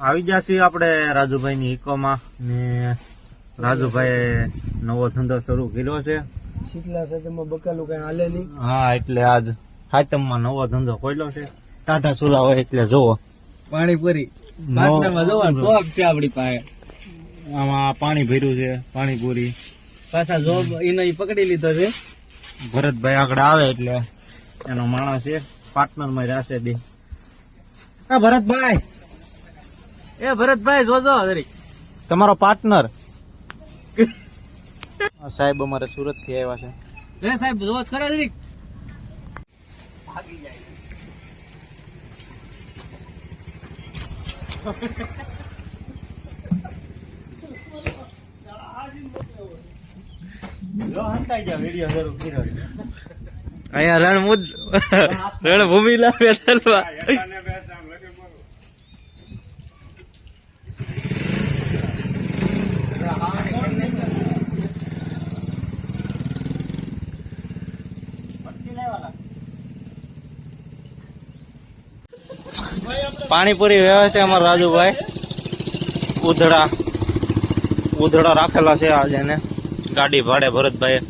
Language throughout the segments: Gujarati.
આવી ગયા છીએ આપણે રાજુભાઈ ની ઇકોમાં ને રાજુભાઈ નવો ધંધો શરૂ કર્યો છે. શીતલા સાથેમાં બકાલું કઈ હાલે નહીં. હા, એટલે આજ હાતમમાં નવો ધંધો ખોલ્યો છે. ટાટા સુલા હોય એટલે જોવો પાણીપુરી છે આપડી પાસે. આમાં પાણી ભર્યું છે, પાણીપુરી. પાછા જોબ એને પકડી લીધો છે. ભરતભાઈ આગળ આવે એટલે એનો માણસ છે, પાર્ટનર માં રહેશે બે. ભરતભાઈ, એ ભરતભાઈ જોજો તમારો પાર્ટનર. સાહેબ અમારે સુરત થી આવ્યા છે. લે સાહેબ જોવા ખરા જરીક. અહીંયા રણભૂમિ લાવે તલવા. પાણીપુરી વ્યવહાર છે અમારા રાજુભાઈ. ઉધડા રાખેલા છે આજે એને ગાડી ભાડે ભરતભાઈ.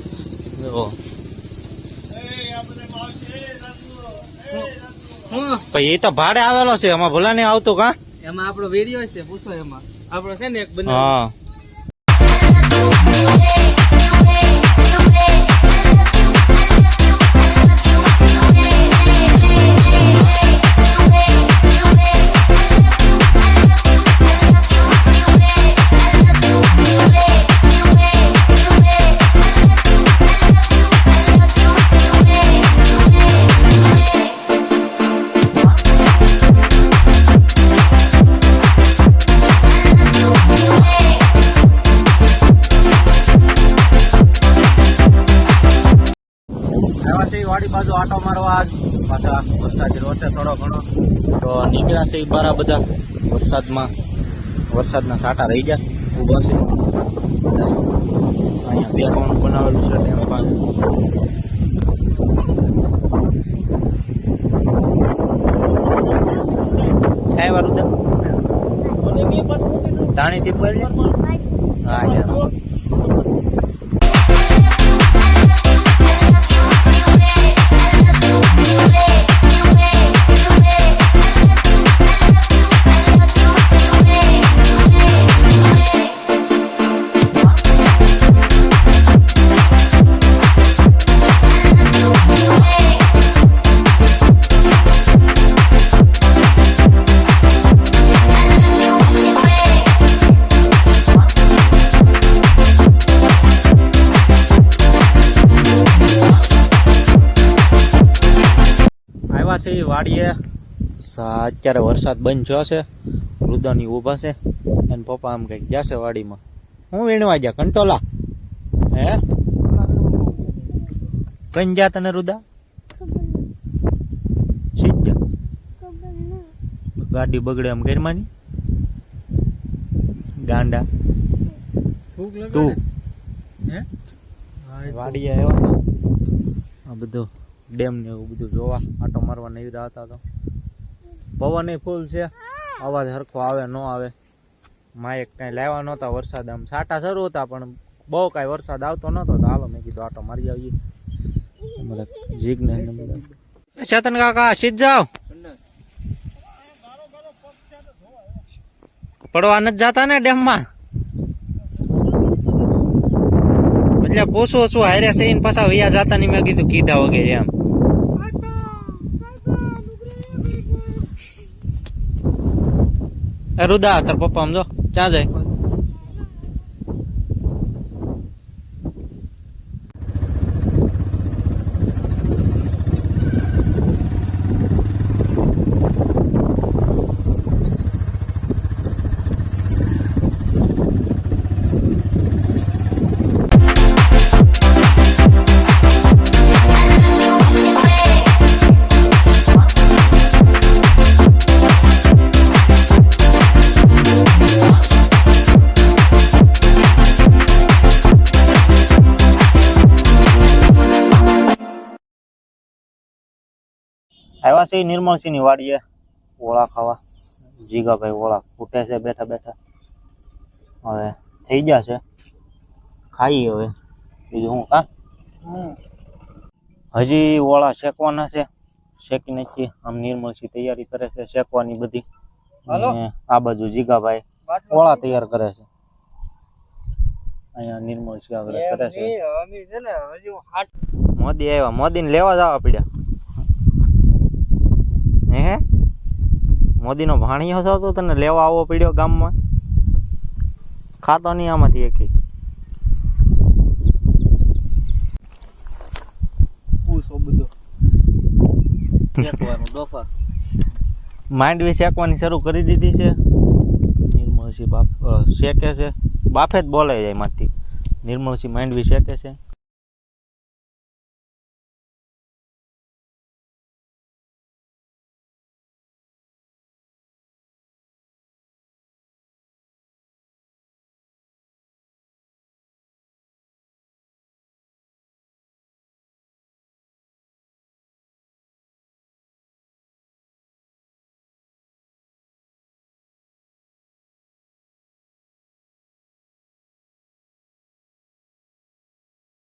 એ તો ભાડે આવેલો છે, એમાં ભલા નહીં આવતું. કા એમાં આપણો વિડીયો છે, પૂછો એમાં આપણો છે ને એક બને. હા, વાડી બાજુ આટો મારવા પાછા વરસાદ રોશે થોડો ઘણો તો નીકળ્યા છે. બારા બધા વરસાદના સાટા રહી ગયા ઉભા છે. અહીંયા બે કોણ બનાવેલું છે તેની પાસે. થાય વારું ધાણીથી પડી. હા યાર, છે વાડીએ. અત્યારે વરસાદ બંધ થયો છે. રુદાની ઉભા છે અને પપ્પા આમ કઈક ગયા છે વાડીમાં. હું વીણવા ગયા કંટોલા. હે કઈ ગયા તને રુદા? સીધ ગાડી બગડે એમ ઘરમાંની ગાંડા તું. વાડીએ આવ્યો હતો આ બધું ડેમ ને એવું બધું જોવા આટો મારવા નહીં રહ્યા હતા. તો પવન ફૂલ છે, અવાજ સરખો આવે ન આવે. માયક કઈ લાવ્યા નહોતા. વરસાદ આમ છાંટા શરૂ હતા પણ બહુ કઈ વરસાદ આવતો નતો. તો હાલો મેં કીધું આટો મારી આવીએ. જીગ્ને ચેતન કાકા સીધ જાઓ. પડવા નથી જતા ને ડેમમાં. એટલે પૂછું છું હારે છે પાછા વૈયા જતા ની. મેં કીધું કીધા વગેરે એમ. રુદા તાર પપ્પા આમ જો ક્યાં જાય? આવ્યા છે નિર્મળસિંહ ની વાડીએ. ઓળા ખાવા. જીગાભાઈ ઓળા ફૂટે છે બેઠા બેઠા. હવે થઈ ગયા છે, ખાઈએ હવે બીજું હું. હજી ઓળા શેકવાના છે, શેકી નાખીએ. આમ નિર્મળસી તૈયારી કરે છે શેકવાની બધી. અને આ બાજુ જીગાભાઈ ઓળા તૈયાર કરે છે. અહીંયા નિર્મળસી આગળ કરે છે. મોદી આવ્યા, મોદીને લેવા જવા પડ્યા. હે મોદીનો ભાણિયો છો તો તને લેવા આવવો પડ્યો ગામમાં? ખાતો નહીં આમાંથી એકે. માંડવી શેકવાની શરૂ કરી દીધી છે. નિર્મળસી બાપ શેકે છે, બાફે જ બોલાઈ જાય માંથી. નિર્મળસી માંડવી શેકે છે.